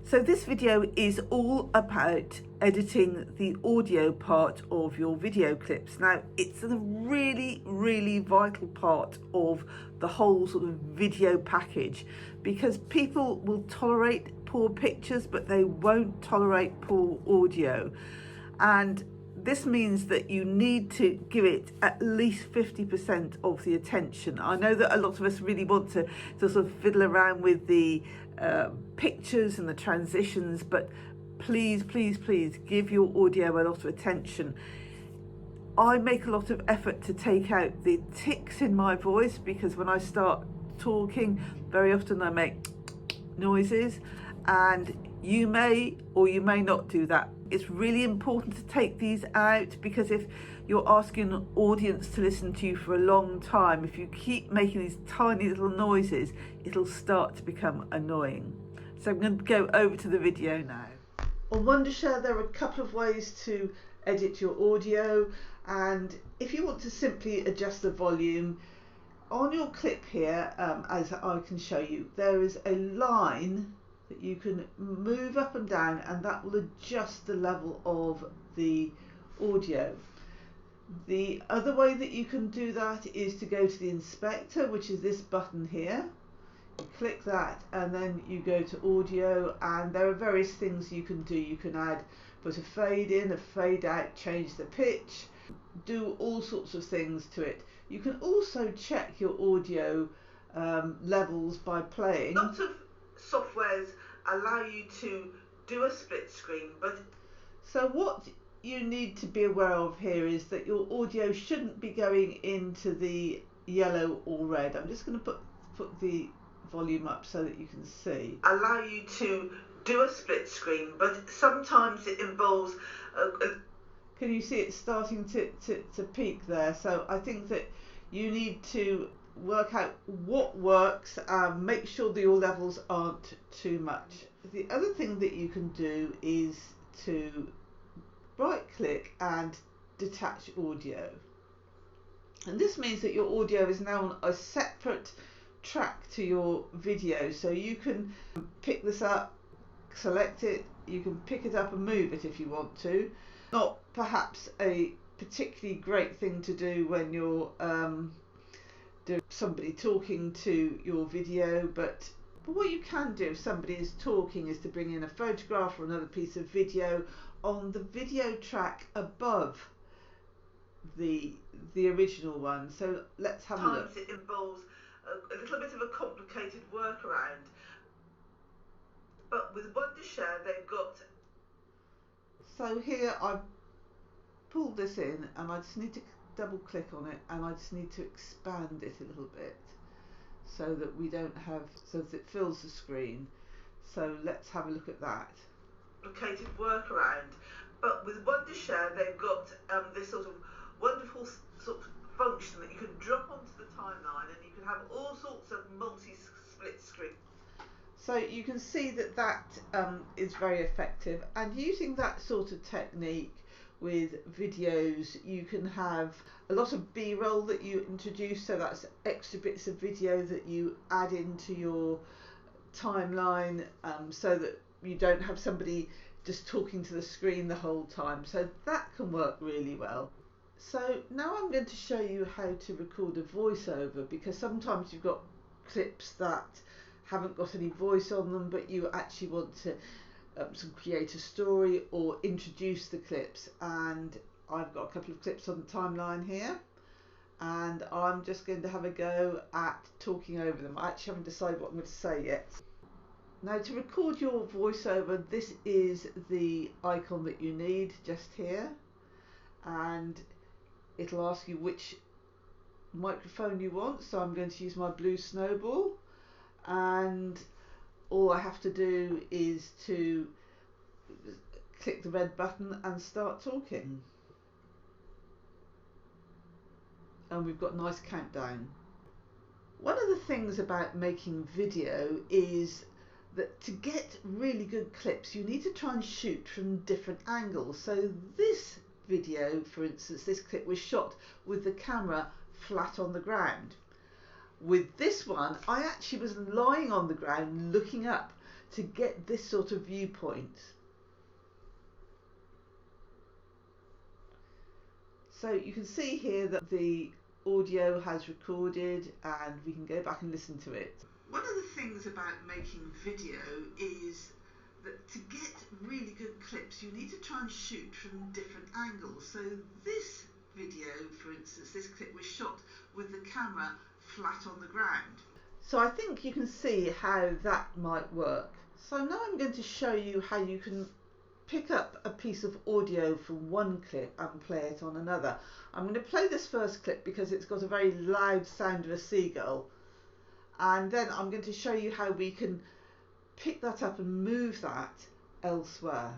So this video is all about editing the audio part of your video clips. Now, it's a really vital part of the whole sort of video package, because people will tolerate poor pictures, but they won't tolerate poor audio. And this means that you need to give it at least 50% of the attention. I know that a lot of us really want to sort of fiddle around with the pictures and the transitions, but please give your audio a lot of attention. I make a lot of effort to take out the tics in my voice, because when I start talking, very often I make noises, and you may or you may not do that. It's really important to take these out, because if you're asking an audience to listen to you for a long time, if you keep making these tiny little noises, it'll start to become annoying. So I'm going to go over to the video now. On Wondershare, there are a couple of ways to edit your audio, and if you want to simply adjust the volume, on your clip here, as I can show you, there is a line that you can move up and down, and that will adjust the level of the audio. The other way that you can do that is to go to the inspector, which is this button here. You click that and then you go to audio, and there are various things you can do. You can put a fade in, a fade out, change the pitch, do all sorts of things to it. You can also check your audio levels by playing. Lots of softwares allow you to do a split screen, but so what you need to be aware of here is that your audio shouldn't be going into the yellow or red. I'm just going to put the volume up so that you can see. Allow you to do a split screen, but sometimes it involves can you see it starting to peak there? So I think that you need to work out what works, make sure that your levels aren't too much. The other thing that you can do is to right click and detach audio, and this means that your audio is now on a separate track to your video, so you can pick this up, select it, you can pick it up and move it if you want to. Not perhaps a particularly great thing to do when you're somebody talking to your video, but what you can do if somebody is talking is to bring in a photograph or another piece of video on the video track above the original one. So let's have a look. It involves a little bit of a complicated workaround, but with Wondershare they've got. So here I've pulled this in, and I just need to double click on it, and I just need to expand it a little bit so that we don't have, so that it fills the screen. So let's have a look at that. Complicated workaround, but with Wondershare they've got this sort of wonderful sort of function that you can drop onto the timeline, and you can have all sorts of multi-split screen. So you can see that is very effective, and using that sort of technique with videos, you can have a lot of B-roll that you introduce, so that's extra bits of video that you add into your timeline, so that you don't have somebody just talking to the screen the whole time. So that can work really well. So now I'm going to show you how to record a voiceover, because sometimes you've got clips that haven't got any voice on them, but you actually want to create a story or introduce the clips, and I've got a couple of clips on the timeline here, and I'm just going to have a go at talking over them. I actually haven't decided what I'm going to say yet. Now, to record your voiceover, this is the icon that you need just here, and it'll ask you which microphone you want. So I'm going to use my blue snowball, and all I have to do is to click the red button and start talking, and we've got a nice countdown. One of the things about making video is that to get really good clips you need to try and shoot from different angles. So this video, for instance, this clip was shot with the camera flat on the ground. With this one, I actually was lying on the ground looking up to get this sort of viewpoint. So you can see here that the audio has recorded and we can go back and listen to it. One of the things about making video is that to get really good clips you need to try and shoot from different angles. So this video, for instance, this clip was shot with the camera flat on the ground. So I think you can see how that might work. So now I'm going to show you how you can pick up a piece of audio from one clip and play it on another. I'm going to play this first clip because it's got a very loud sound of a seagull, and then I'm going to show you how we can pick that up and move that elsewhere.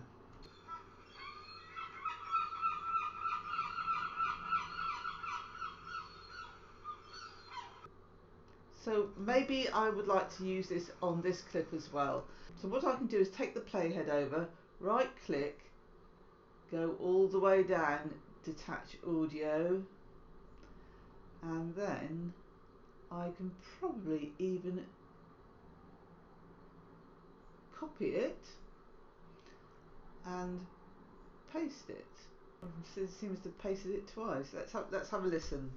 So maybe I would like to use this on this clip as well. So what I can do is take the playhead over, right click, go all the way down, detach audio, and then I can probably even copy it and paste it. It seems to have pasted it twice. Let's have a listen.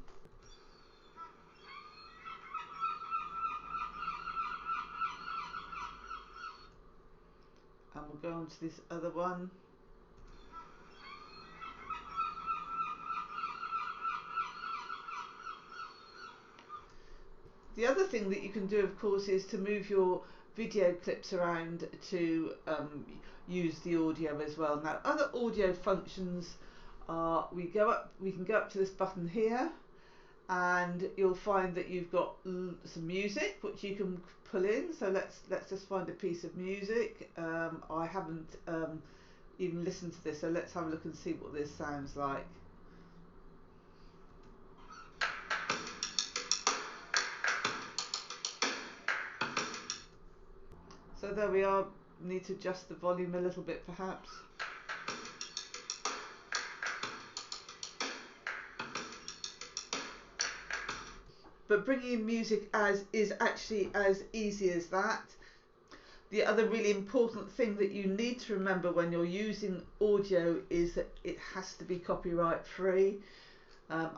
And we'll go on to this other one. The other thing that you can do, of course, is to move your video clips around to use the audio as well. Now, other audio functions are we can go up to this button here, and you'll find that you've got some music which you can pull in. So let's just find a piece of music. I haven't even listened to this, so let's have a look and see what this sounds like. So there we are. Need to adjust the volume a little bit perhaps. But bringing in music is actually as easy as that. The other really important thing that you need to remember when you're using audio is that it has to be copyright free. I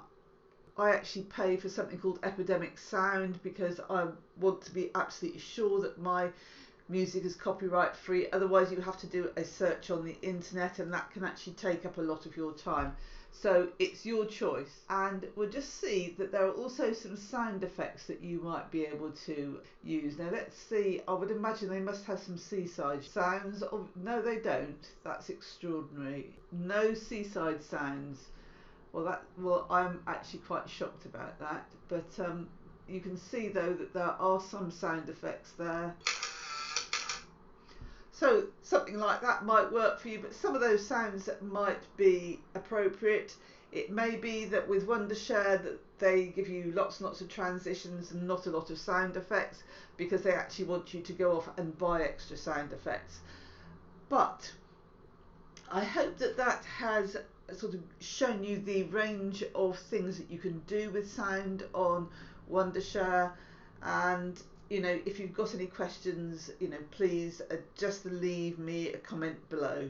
actually pay for something called Epidemic Sound because I want to be absolutely sure that my music is copyright free. Otherwise you have to do a search on the internet, and that can actually take up a lot of your time. So it's your choice. And we'll just see that there are also some sound effects that you might be able to use. Now let's see, I would imagine they must have some seaside sounds. Oh, no, they don't. That's extraordinary. No seaside sounds. Well, I'm actually quite shocked about that. But you can see though that there are some sound effects there. So something like that might work for you, but some of those sounds might be appropriate. It may be that with Wondershare that they give you lots and lots of transitions and not a lot of sound effects because they actually want you to go off and buy extra sound effects. But I hope that that has sort of shown you the range of things that you can do with sound on Wondershare. And you know, if you've got any questions, you know, please just leave me a comment below.